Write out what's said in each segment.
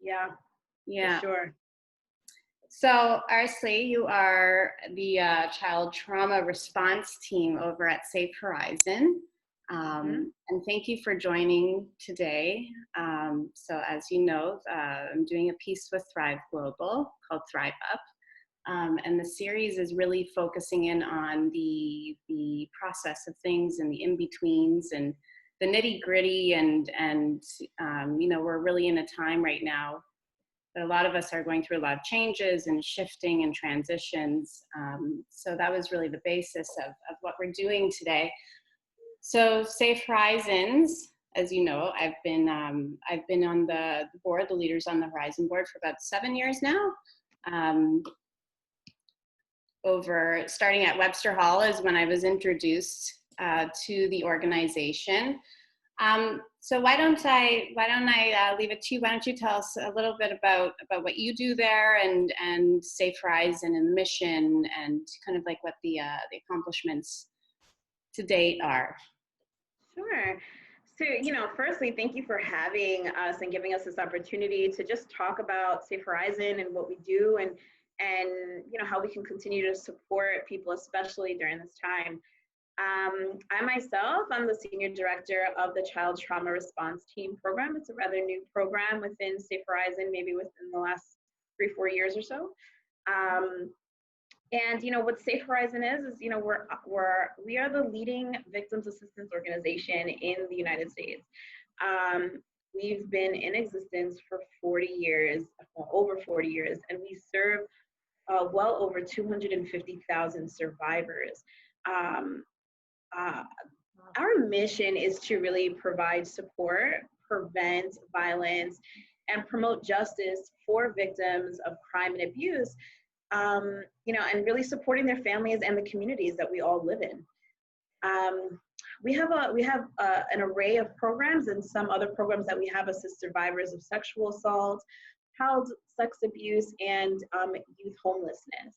Yeah, for Yeah. sure. So, Arsley, you are the child trauma response team over at Safe Horizon. And thank you for joining today. So, as you know, I'm doing a piece with Thrive Global called Thrive Up. And the series is really focusing in on the process of things and the in-betweens and the nitty-gritty. And we're really in a time right now that a lot of us are going through a lot of changes and shifting and transitions. So that was really the basis of what we're doing today. So Safe Horizons, as you know, I've been on the board, the Leaders on the Horizon board, for about 7 years now. Starting at Webster Hall is when I was introduced to the organization. So why don't I leave it to you? Why don't you tell us a little bit about what you do there and Safe Horizon and the mission and kind of like what the accomplishments to date are. Sure. So, firstly, thank you for having us and giving us this opportunity to just talk about Safe Horizon and what we do and how we can continue to support people, especially during this time. I myself, I'm the Senior Director of the Child Trauma Response Team program. It's a rather new program within Safe Horizon, maybe within the last 3-4 years or so. And what Safe Horizon is we are the leading victims assistance organization in the United States. We've been in existence for 40 years, over 40 years, and we serve well over 250,000 survivors. Our mission is to really provide support, prevent violence, and promote justice for victims of crime and abuse, and really supporting their families and the communities that we all live in. We have an array of programs, and some other programs that we have assist survivors of sexual assault, child sex abuse, and youth homelessness.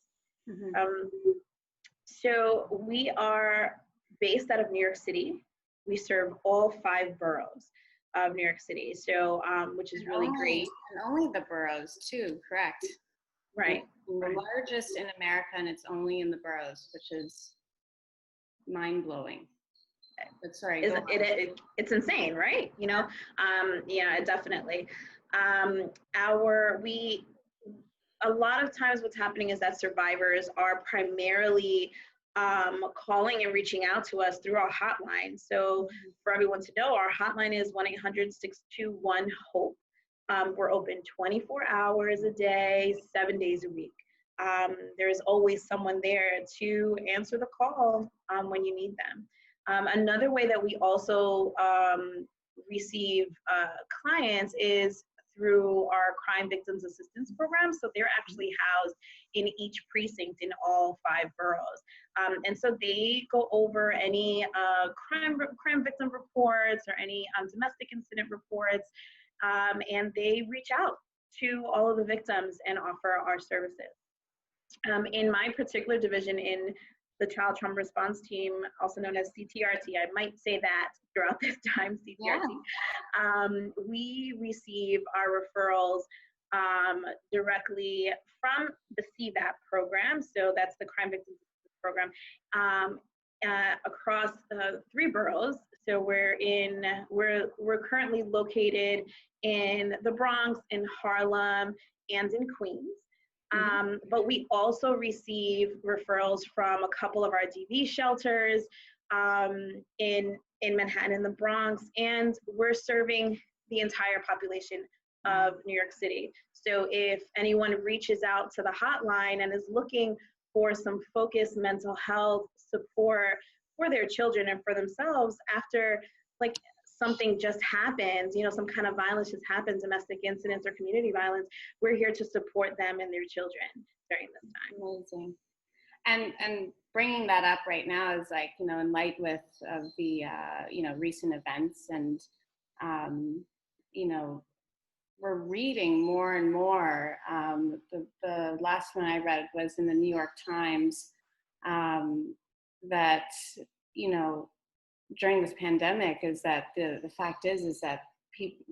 So we are based out of New York City. We serve all 5 boroughs of New York City, so which is really great. And only the boroughs too, correct? Right. The largest in America, and it's only in the boroughs, which is mind-blowing. But sorry, it's insane, right? Yeah, definitely. A lot of times what's happening is that survivors are primarily calling and reaching out to us through our hotline. So for everyone to know, our hotline is 1-800-621-HOPE. We're open 24 hours a day, 7 days a week. There's always someone there to answer the call when you need them. Another way that we also receive clients is through our crime victims assistance program. So they're actually housed in each precinct in all 5 boroughs. And so they go over any crime victim reports or any domestic incident reports, and they reach out to all of the victims and offer our services. In my particular division in the Child Trauma Response Team, also known as CTRT, I might say that throughout this time, CTRT, we receive our referrals directly from the CVAP program. So that's the Crime Victims Program, across 3 boroughs. So we're currently located in the Bronx, in Harlem, and in Queens. But we also receive referrals from a couple of our DV shelters in Manhattan and the Bronx, and we're serving the entire population of New York City. So if anyone reaches out to the hotline and is looking for some focused mental health support for their children and for themselves after something just happened, some kind of violence just happened, domestic incidents or community violence, we're here to support them and their children during this time. Amazing. And bringing that up right now is in light of the, recent events and, we're reading more and more. The last one I read was in the New York Times that, during this pandemic is that the fact is that people,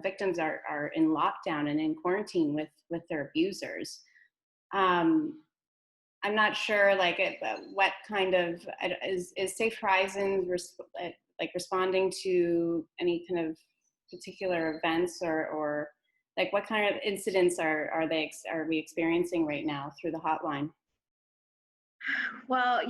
victims are in lockdown and in quarantine with their abusers. I'm not sure, what kind of is Safe Horizons responding to any kind of particular events, or like what kind of incidents are we experiencing right now through the hotline? Well,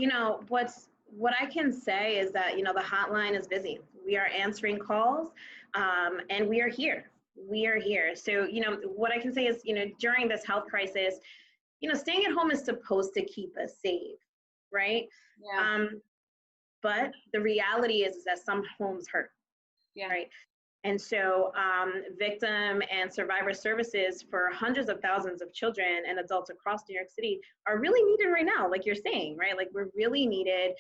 what I can say is that, the hotline is busy. We are answering calls, and we are here. We are here. So, what I can say is, during this health crisis, staying at home is supposed to keep us safe, right? Yeah. But the reality is that some homes hurt, Yeah. right? And so victim and survivor services for hundreds of thousands of children and adults across New York City are really needed right now, like you're saying, right? Like we're really needed.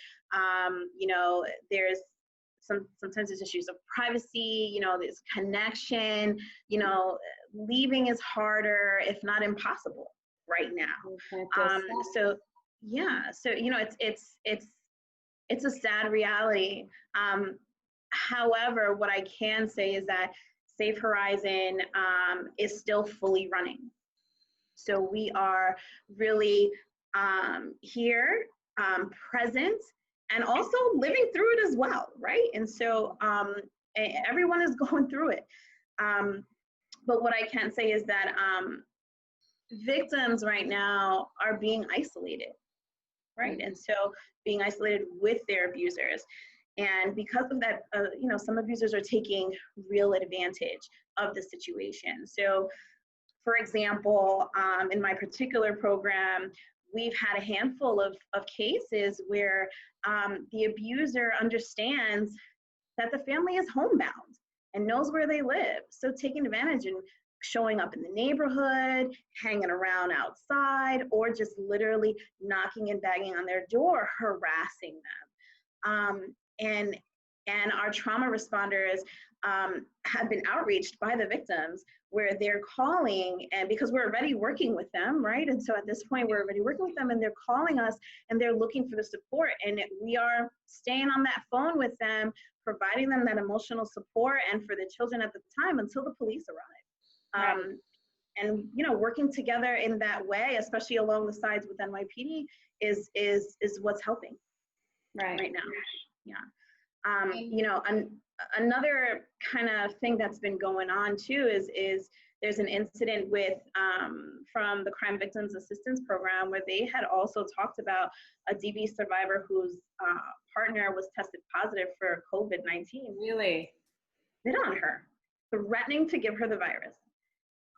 There's sometimes there's issues of privacy, there's connection, leaving is harder, if not impossible right now. So yeah, so it's a sad reality. However, what I can say is that Safe Horizon is still fully running. So we are really here, present, and also living through it as well, right? And so everyone is going through it. But what I can say is that victims right now are being isolated, right? And so being isolated with their abusers. And because of that, some abusers are taking real advantage of the situation. So, for example, in my particular program, we've had a handful of cases where the abuser understands that the family is homebound and knows where they live. So taking advantage and showing up in the neighborhood, hanging around outside, or just literally knocking and banging on their door, harassing them. And our trauma responders have been outreached by the victims where they're calling, and because we're already working with them, right? And so at this point, we're already working with them and they're calling us and they're looking for the support. And we are staying on that phone with them, providing them that emotional support, and for the children at the time until the police arrive. Right. And working together in that way, especially along the sides with NYPD, is what's helping right now. Yeah. Another kind of thing that's been going on too is there's an incident with from the Crime Victims Assistance Program where they had also talked about a DV survivor whose partner was tested positive for COVID-19. Really? Spit on her, threatening to give her the virus.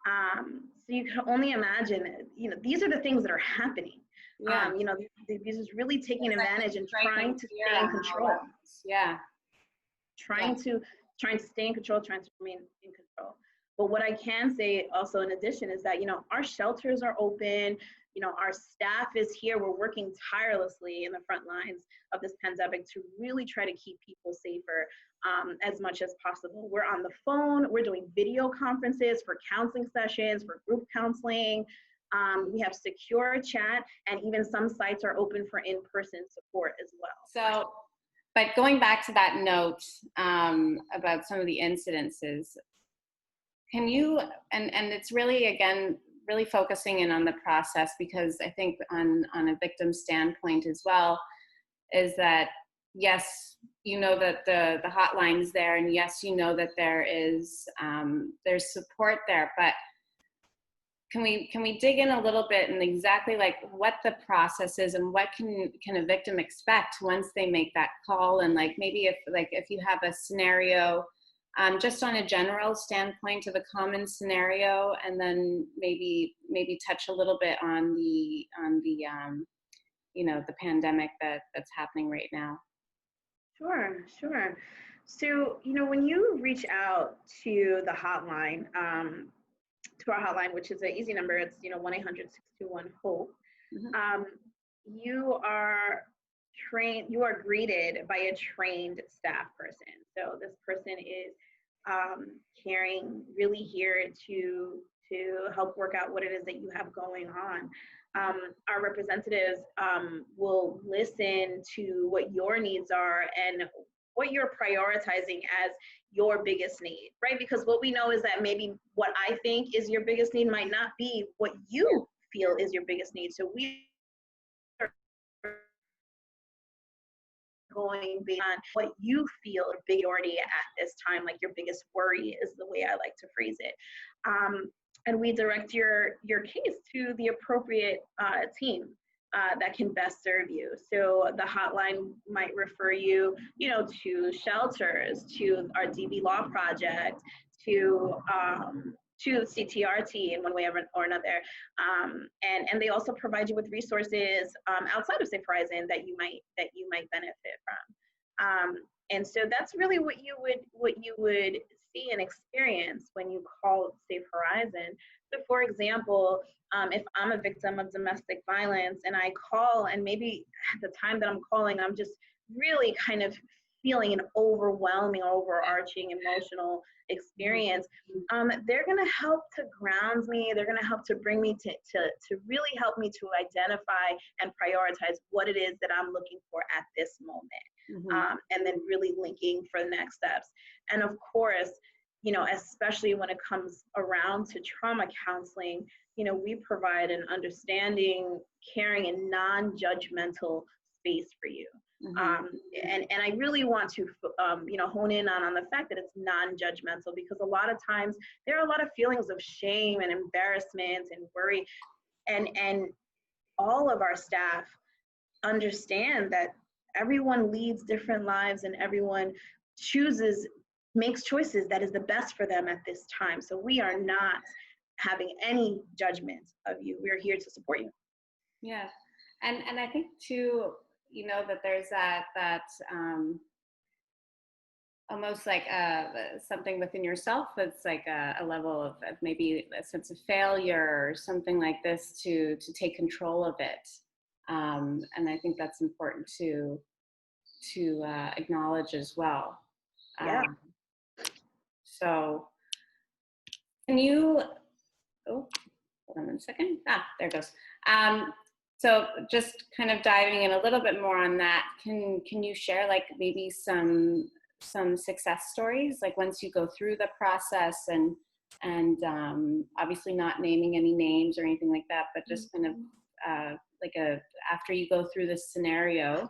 So you can only imagine, these are the things that are happening. Yeah. The abusers really taking advantage and trying to stay in control. Yeah. Trying to stay in control, trying to remain in control. But what I can say also in addition is that, our shelters are open, our staff is here. We're working tirelessly in the front lines of this pandemic to really try to keep people safer as much as possible. We're on the phone, we're doing video conferences for counseling sessions, for group counseling. We have secure chat, and even some sites are open for in-person support as well. So, but going back to that note about some of the incidences, can you, and it's really, again, really focusing in on the process, because I think on a victim standpoint as well, is that, yes, that the hotline's there, and yes, that there's support there, but can we dig in a little bit and exactly like what the process is and what can a victim expect once they make that call, and like maybe if you have a scenario, just on a general standpoint of a common scenario, and then maybe touch a little bit on the the pandemic that's happening right now. Sure. So when you reach out to the hotline, to our hotline, which is an easy number, it's 1-800-621-HOPE. Mm-hmm. You are greeted by a trained staff person. So this person is caring, really here to help work out what it is that you have going on. Our representatives will listen to what your needs are and what you're prioritizing as your biggest need, right? Because what we know is that maybe what I think is your biggest need might not be what you feel is your biggest need. So we are going beyond what you feel a big priority at this time, like your biggest worry is the way I like to phrase it. And we direct your case to the appropriate team that can best serve you. So the hotline might refer you, to shelters, to our DV Law Project, to CTRT in one way or another. And they also provide you with resources outside of Safe Horizon that you might benefit from. And so that's really what you would see and experience when you call Safe Horizon. So for example, if I'm a victim of domestic violence and I call, and maybe at the time that I'm calling, I'm just really kind of feeling an overwhelming, overarching emotional experience, they're going to help to ground me. They're going to help to bring me to really help me to identify and prioritize what it is that I'm looking for at this moment, and then really linking for the next steps. And of course, especially when it comes around to trauma counseling, we provide an understanding, caring, and non-judgmental space for you. And I really want to, hone in on the fact that it's non-judgmental, because a lot of times there are a lot of feelings of shame and embarrassment and worry, and all of our staff understand that everyone leads different lives and everyone makes choices that is the best for them at this time. So we are not having any judgment of you. We're here to support you. Yeah. And I think too, that there's that almost like something within yourself that's like a level of maybe a sense of failure or something like this to take control of it. And I think that's important to acknowledge as well. Yeah. So can you, hold on 1 second. There it goes. So just kind of diving in a little bit more on that, can you share like maybe some success stories, like once you go through the process and obviously not naming any names or anything like that, but just kind of after you go through this scenario,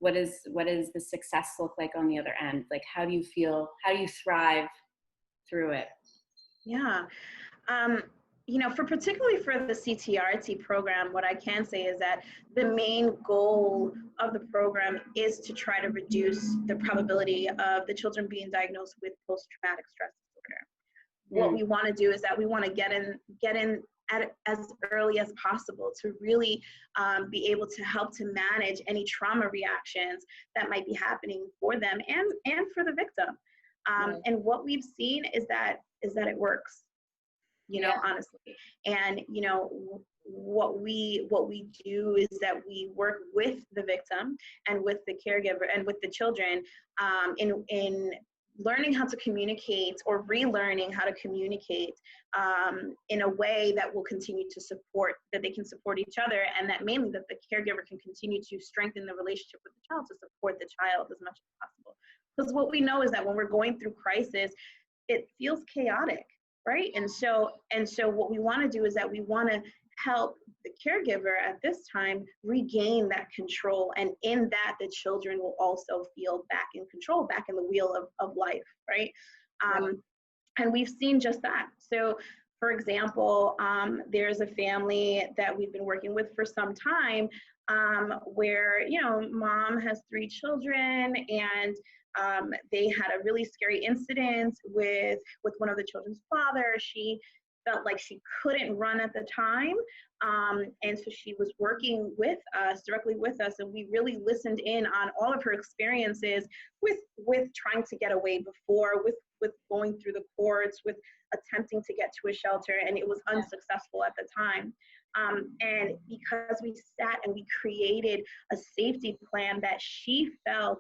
what does the success look like on the other end? Like, how do you feel? How do you thrive through it? Yeah. Particularly for the CTRT program, what I can say is that the main goal of the program is to try to reduce the probability of the children being diagnosed with post-traumatic stress disorder. What we want to do is that we want to get in at as early as possible to really be able to help to manage any trauma reactions that might be happening for them and for the victim. And what we've seen is that it works, honestly. And, what we do is that we work with the victim and with the caregiver and with the children in learning how to communicate or relearning how to communicate in a way that will continue to support, that they can support each other, and that mainly that the caregiver can continue to strengthen the relationship with the child to support the child as much as possible. Because what we know is that when we're going through crisis, it feels chaotic, right? And so what we want to do is that we want to help the caregiver at this time regain that control, and in that the children will also feel back in control, back in the wheel of life, right? And we've seen just that. So for example, there's a family that we've been working with for some time where, mom has 3 children, and they had a really scary incident with one of the children's father. She felt like she couldn't run at the time. And so she was working directly with us, and we really listened in on all of her experiences with trying to get away before, with going through the courts, with attempting to get to a shelter, and it was unsuccessful at the time. And because we sat and we created a safety plan that she felt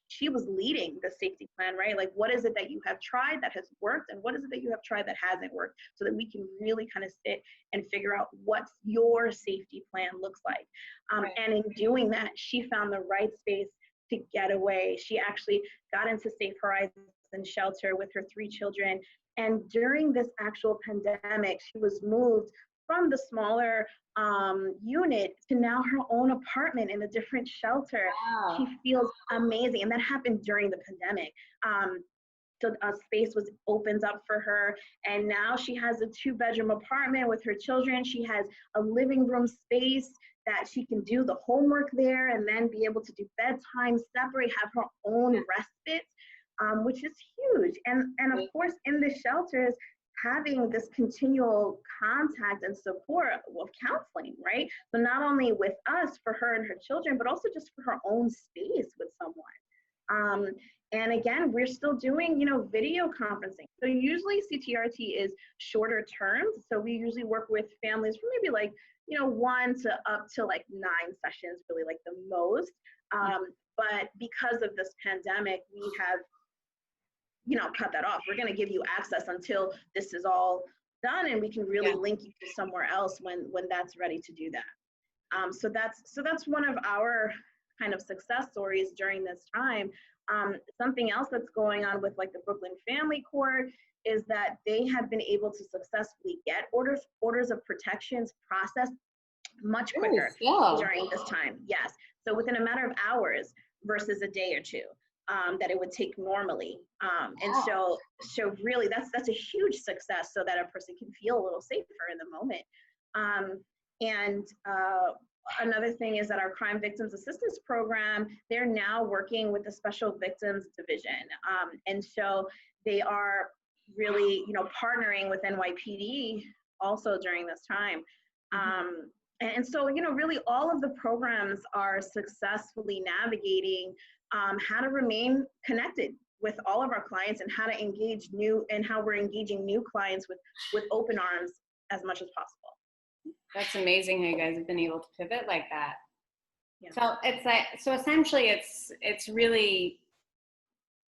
she was leading the safety plan, right? Like, what is it that you have tried that has worked, and what is it that you have tried that hasn't worked, so that we can really kind of sit and figure out what your safety plan looks like. And in doing that, she found the right space to get away. She actually got into Safe Horizon shelter with her 3 children. And during this actual pandemic, she was moved from the smaller unit to now her own apartment in a different shelter. Wow. She feels amazing. And that happened during the pandemic. So a space was opens up for her, and now she has a 2-bedroom apartment with her children. She has a living room space that she can do the homework there, and then be able to do bedtime separate, have her own respite, which is huge. And of course, in the shelters, having this continual contact and support of counseling, right? So not only with us for her and her children, but also just for her own space with someone. And again, we're still doing, video conferencing. So usually CTRT is shorter terms. So we usually work with families for maybe like, 1 to up to like 9 sessions, really like the most. But because of this pandemic, we have, cut that off. We're going to give you access until this is all done, and we can really link you to somewhere else when that's ready to do that. So that's one of our kind of success stories during this time. Something else that's going on with like the Brooklyn Family Court is that they have been able to successfully get orders of protections processed much quicker during this time. Yes. So within a matter of hours versus a day or two that it would take normally. And so really that's a huge success, so that a person can feel a little safer in the moment. Another thing is that our Crime Victims Assistance Program, they're now working with the Special Victims Division. And so they are really, partnering with NYPD also during this time. And so, really all of the programs are successfully navigating how to remain connected with all of our clients, and how to engage how we're engaging new clients with open arms as much as possible. That's amazing how you guys have been able to pivot like that. Yeah. So it's like, essentially it's really,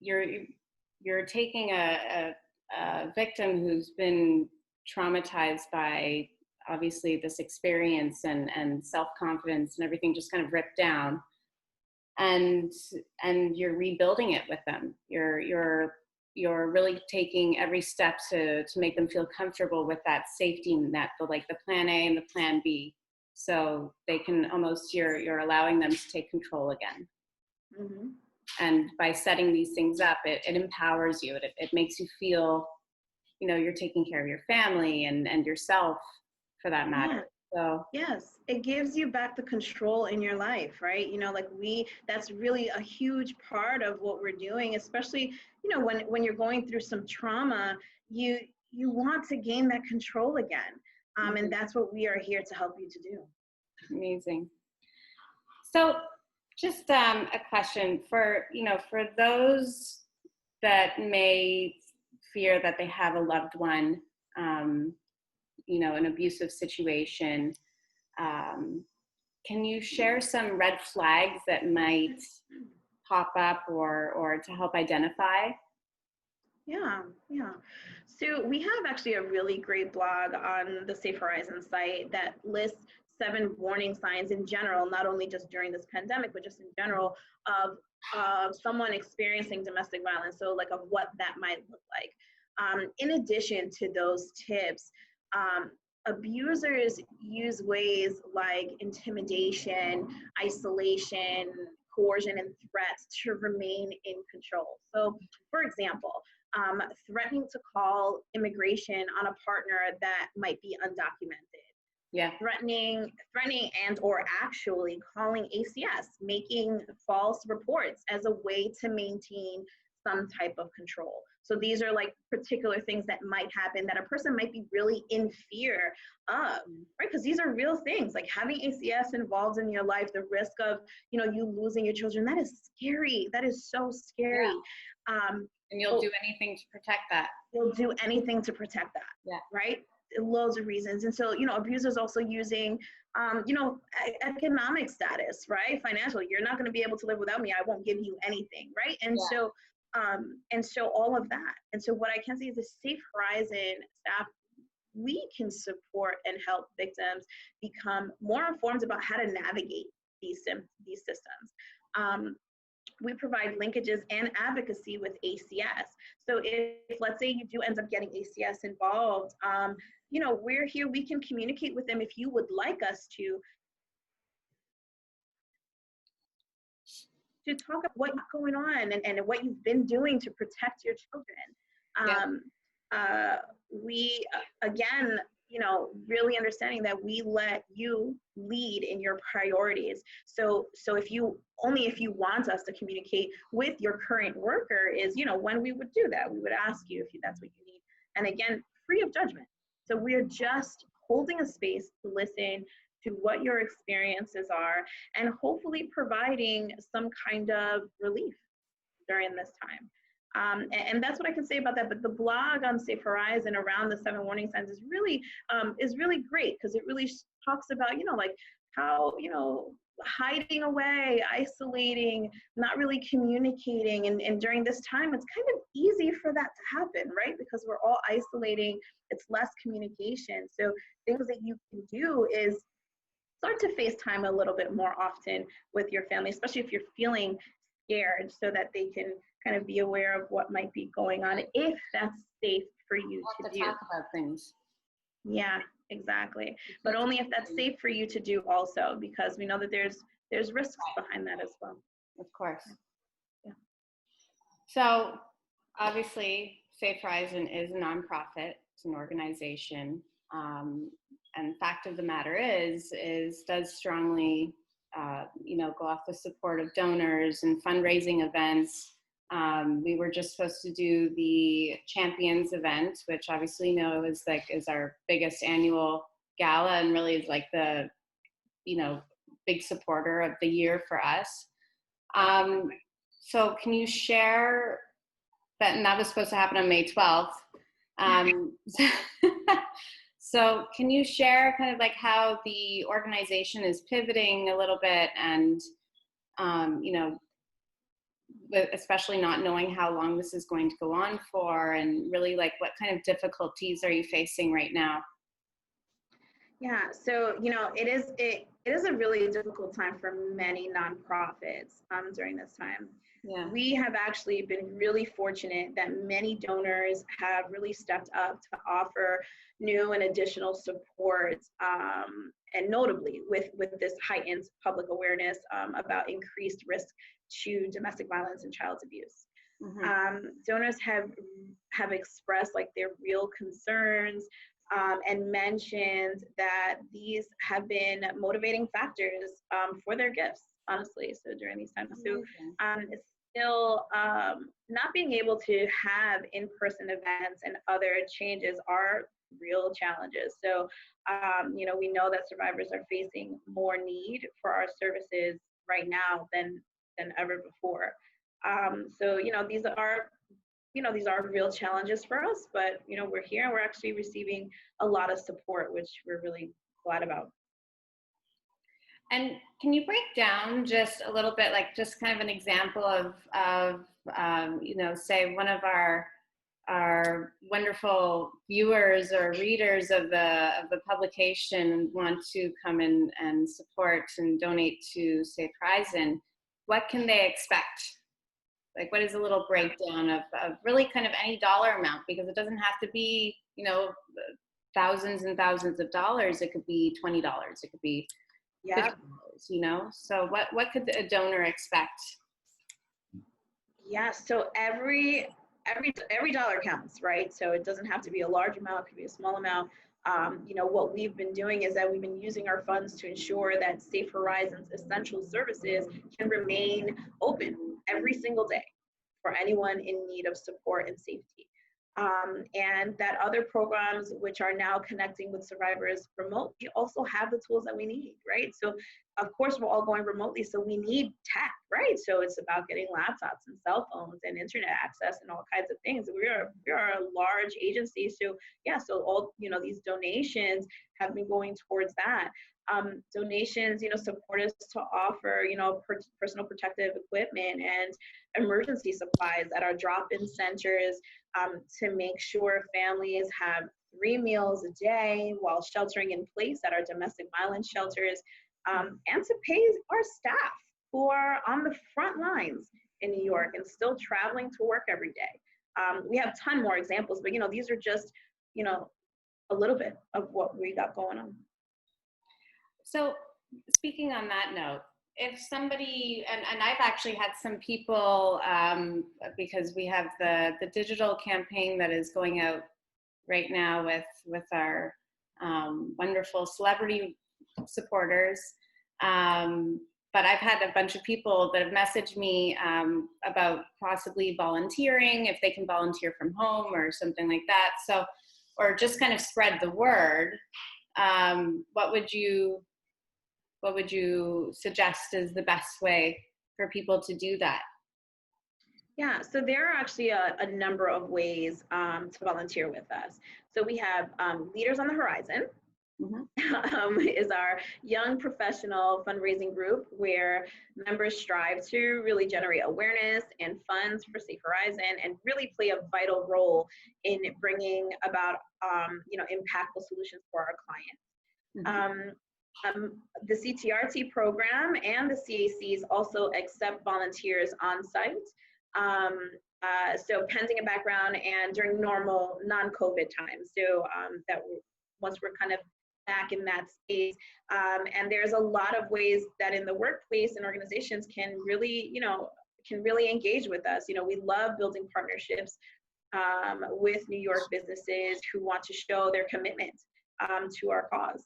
you're taking a victim who's been traumatized by obviously this experience, and self-confidence and everything just kind of ripped down, and you're rebuilding it with them. You're really taking every step to make them feel comfortable with that safety net, the plan A and the plan B, so they can almost, you're allowing them to take control again. Mm-hmm. And by setting these things up, it empowers you. It makes you feel, you're taking care of your family and yourself, for that matter. Yeah. So yes, it gives you back the control in your life, right? That's really a huge part of what we're doing, especially, when you're going through some trauma, you want to gain that control again. And that's what we are here to help you to do. Amazing. So just a question for those that may fear that they have a loved one, an abusive situation. Can you share some red flags that might pop up or to help identify? Yeah. So we have actually a really great blog on the Safe Horizon site that lists 7 warning signs in general, not only just during this pandemic, but just in general of someone experiencing domestic violence. So like of what that might look like. In addition to those tips, abusers use ways like intimidation, isolation, coercion, and threats to remain in control. So, for example, threatening to call immigration on a partner that might be undocumented. Yeah. Threatening and or actually calling ACS, making false reports as a way to maintain some type of control. So these are like particular things that might happen that a person might be really in fear of, right? Because these are real things, like having ACS involved in your life, the risk of, you losing your children, that is scary. That is so scary. Yeah. And you'll do anything to protect that. You'll do anything to protect that. Yeah. Right? Loads of reasons. And so, abusers also using, economic status, right? Financial, you're not going to be able to live without me. I won't give you anything, right? And so all of that. And so what I can say is the Safe Horizon staff, we can support and help victims become more informed about how to navigate these systems. we provide linkages and advocacy with ACS. So if let's say you do end up getting ACS involved, you know, we're here, we can communicate with them if you would like us to talk about what's going on and what you've been doing to protect your children. We, again, you know, really understanding that we let you lead in your priorities. So if you want us to communicate with your current worker is, you know, when we would do that, we would ask you if that's what you need. And again, free of judgment. So we're just holding a space to listen to what your experiences are and hopefully providing some kind of relief during this time. And that's what I can say about that. But the blog on Safe Horizon around the 7 warning signs is really great, because it really talks about, you know, like how, you know, hiding away, isolating, not really communicating. And during this time, it's kind of easy for that to happen, right? Because we're all isolating, it's less communication. So things that you can do is start to FaceTime a little bit more often with your family, especially if you're feeling scared, so that they can kind of be aware of what might be going on, if that's safe for you to do. Talk about things. Yeah, exactly. But only if that's safe for you to do also, because we know that there's risks behind that as well. Of course. Yeah. So obviously, Safe Horizon is a nonprofit. It's an organization. And fact of the matter is does strongly, you know, go off the support of donors and fundraising events. We were just supposed to do the Champions event, which obviously you know is our biggest annual gala and really is like the, you know, big supporter of the year for us. So can you share that? And that was supposed to happen on May 12th. So can you share kind of like how the organization is pivoting a little bit, and, you know, especially not knowing how long this is going to go on for, and really like what kind of difficulties are you facing right now? Yeah, so, you know, it is a really difficult time for many nonprofits during this time. Yeah. We have actually been really fortunate that many donors have really stepped up to offer new and additional support, and notably with this heightened public awareness about increased risk to domestic violence and child abuse. Mm-hmm. Donors have expressed like their real concerns, and mentioned that these have been motivating factors for their gifts, honestly. So during these times, so it's still not being able to have in-person events and other changes are real challenges. So, you know, we know that survivors are facing more need for our services right now than ever before. So, you know, these are real challenges for us, but, you know, we're here and we're actually receiving a lot of support, which we're really glad about. And can you break down just a little bit, like just kind of an example of you know, say one of our wonderful viewers or readers of the publication want to come in and support and donate to Safe Horizon, what can they expect? Like, what is a little breakdown of really kind of any dollar amount? Because it doesn't have to be, you know, thousands and thousands of dollars. It could be $20. It could be $50, you know? So what could a donor expect? Yeah, so every dollar counts, right? So it doesn't have to be a large amount, it could be a small amount. You know, what we've been doing is that we've been using our funds to ensure that Safe Horizon's essential services can remain open every single day for anyone in need of support and safety. And that other programs which are now connecting with survivors remotely also have the tools that we need, right? So of course we're all going remotely, so we need tech, right? So it's about getting laptops and cell phones and internet access and all kinds of things. We are a large agency, so yeah, so all, you know, these donations have been going towards that. Donations, you know, support us to offer, you know, personal protective equipment and emergency supplies at our drop-in centers, to make sure families have 3 meals a day while sheltering in place at our domestic violence shelters, and to pay our staff who are on the front lines in New York and still traveling to work every day. We have a ton more examples, but these are just, a little bit of what we got going on. So speaking on that note, if somebody, and I've actually had some people, because we have the digital campaign that is going out right now with our wonderful celebrity supporters. But I've had a bunch of people that have messaged me about possibly volunteering, if they can volunteer from home or something like that. So, or just kind of spread the word. What would you suggest is the best way for people to do that? Yeah, so there are actually a number of ways to volunteer with us. So we have Leaders on the Horizon, is our young professional fundraising group where members strive to really generate awareness and funds for Safe Horizon and really play a vital role in bringing about impactful solutions for our clients. The CTRT program and the CACs also accept volunteers on site. So pending a background and during normal non-COVID times. So that once we're kind of back in that space, and there's a lot of ways that in the workplace and organizations can really engage with us. We love building partnerships with New York businesses who want to show their commitment to our cause.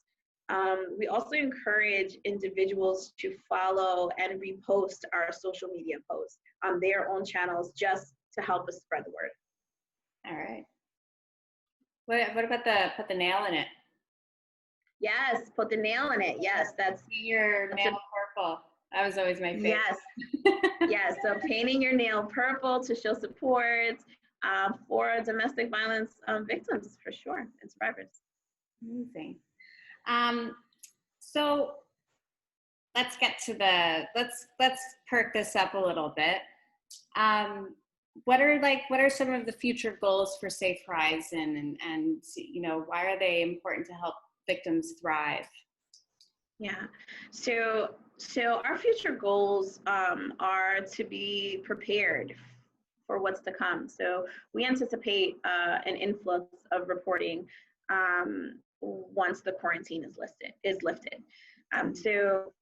We also encourage individuals to follow and repost our social media posts on their own channels just to help us spread the word. All right. What about put the nail in it? Yes, put the nail in it. Yes, that's your nail purple. That was always my favorite. Yes, yes. So painting your nail purple to show support for domestic violence victims, for sure, and survivors. Amazing. So let's get to let's perk this up a little bit. What are some of the future goals for Safe Horizon, and why are they important to help victims thrive? Yeah, so our future goals are to be prepared for what's to come. So we anticipate an influx of reporting once the quarantine is lifted. So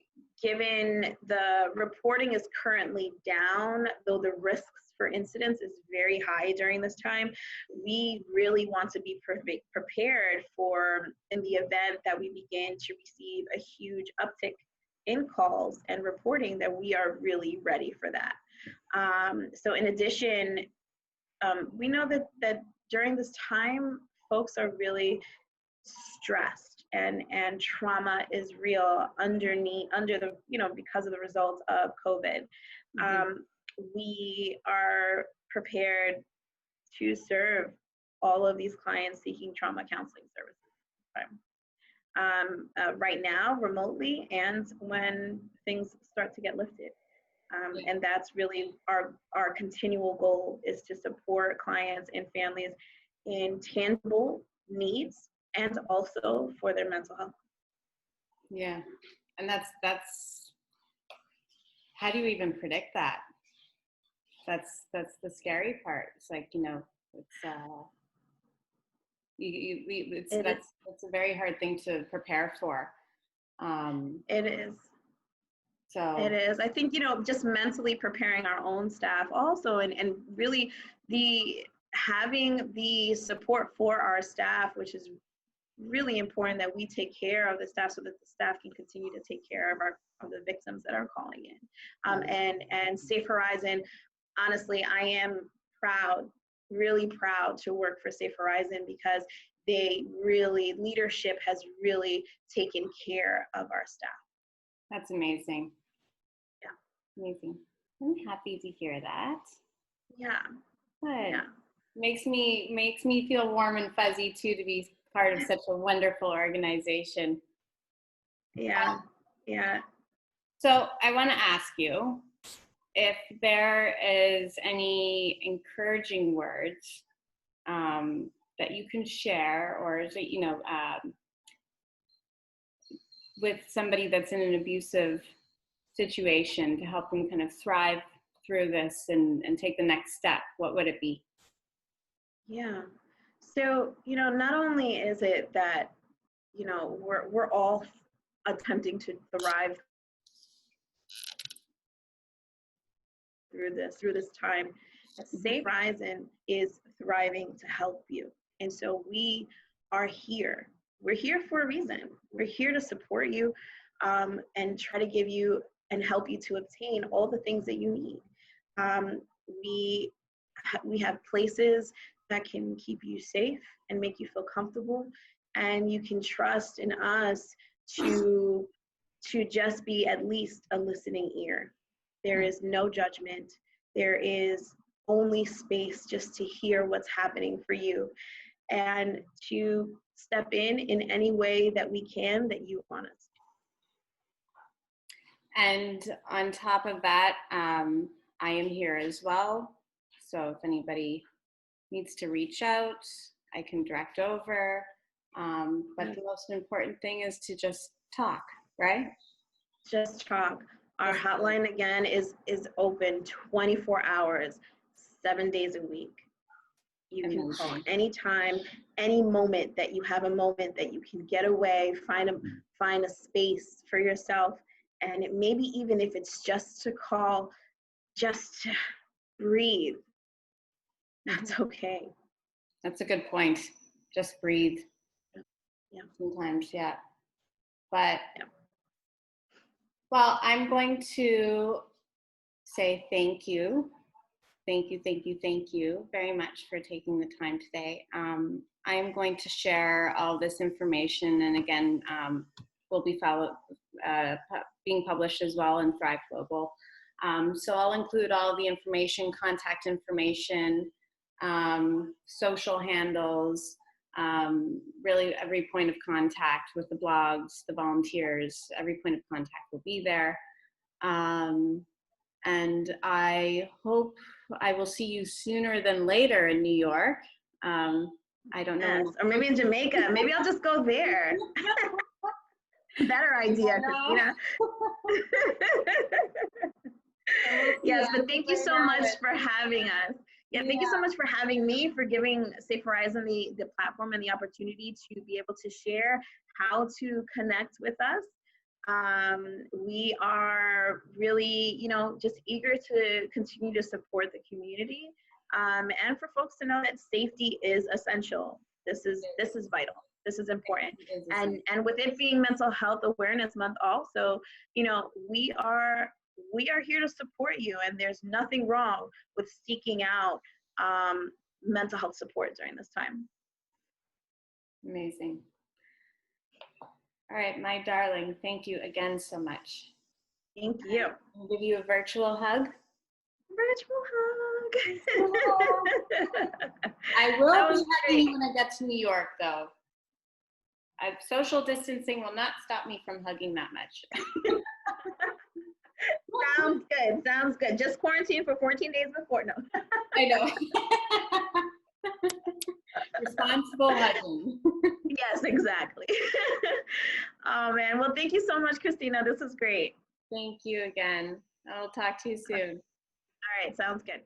given the reporting is currently down, though the risks for incidents is very high during this time, we really want to be prepared for, in the event that we begin to receive a huge uptick in calls and reporting, that we are really ready for that. So in addition, we know that during this time, folks are really stressed and trauma is real under the, because of the results of COVID. We are prepared to serve all of these clients seeking trauma counseling services right now, remotely, and when things start to get lifted. And that's really our continual goal, is to support clients and families in tangible needs and also for their mental health. Yeah, and that's how do you even predict that? That's the scary part. It's like, it's a very hard thing to prepare for. It is. So it is. I think, just mentally preparing our own staff also, and really having the support for our staff, which is really important, that we take care of the staff so that the staff can continue to take care of the victims that are calling in. And Safe Horizon, honestly, I am really proud to work for Safe Horizon, because leadership has really taken care of our staff. That's amazing. Yeah. Amazing. I'm happy to hear that. Yeah. Good. Yeah. Makes me feel warm and fuzzy too, to be part of such a wonderful organization. Yeah. Yeah. So I want to ask you if there is any encouraging words that you can share, or is it, with somebody that's in an abusive situation, to help them kind of thrive through this and take the next step, what would it be? Yeah. So, not only is it that, we're all attempting to thrive through this time, Safe Horizon is thriving to help you. And so we are here. We're here for a reason. We're here to support you, and try to give you and help you to obtain all the things that you need. Um, we we have places that can keep you safe and make you feel comfortable, and you can trust in us to just be at least a listening ear. There is no judgment. There is only space just to hear what's happening for you and to step in any way that we can that you want us to. And on top of that, I am here as well. So if anybody needs to reach out, I can direct over. But the most important thing is to just talk, right? Just talk. Our hotline again is open 24 hours, 7 days a week. You can call anytime, any moment that you have a moment that you can get away, find a space for yourself, and maybe even if it's just to call, just to breathe. That's okay. That's a good point. Just breathe. Yeah. Sometimes, yeah. But yeah. Well, I'm going to say thank you. Thank you very much for taking the time today. I am going to share all this information, and again, will be being published as well in Thrive Global. So I'll include all the information, contact information, social handles, really every point of contact with the blogs, the volunteers, every point of contact will be there. And I hope I will see you sooner than later in New York. I don't know. Yes, or maybe in Jamaica. Maybe I'll just go there. Better idea, Christina. Yes, but thank you so much for having us. Yeah, thank you so much for having me, for giving Safe Horizon the platform and the opportunity to be able to share how to connect with us. We are really, just eager to continue to support the community, and for folks to know that safety is essential. This is vital. This is important. And with it being Mental Health Awareness Month also, we are here to support you, and there's nothing wrong with seeking out mental health support during this time. Amazing. All right, my darling, thank you again so much. Thank you. I'll give you a virtual hug. Virtual hug. I will be hugging you when I get to New York, though. Social distancing will not stop me from hugging that much. Sounds good. Just quarantine for 14 days before. No. I know. Responsible hugging. Yes, exactly. Oh, man. Well, thank you so much, Christina. This is great. Thank you again. I'll talk to you soon. All right. Sounds good.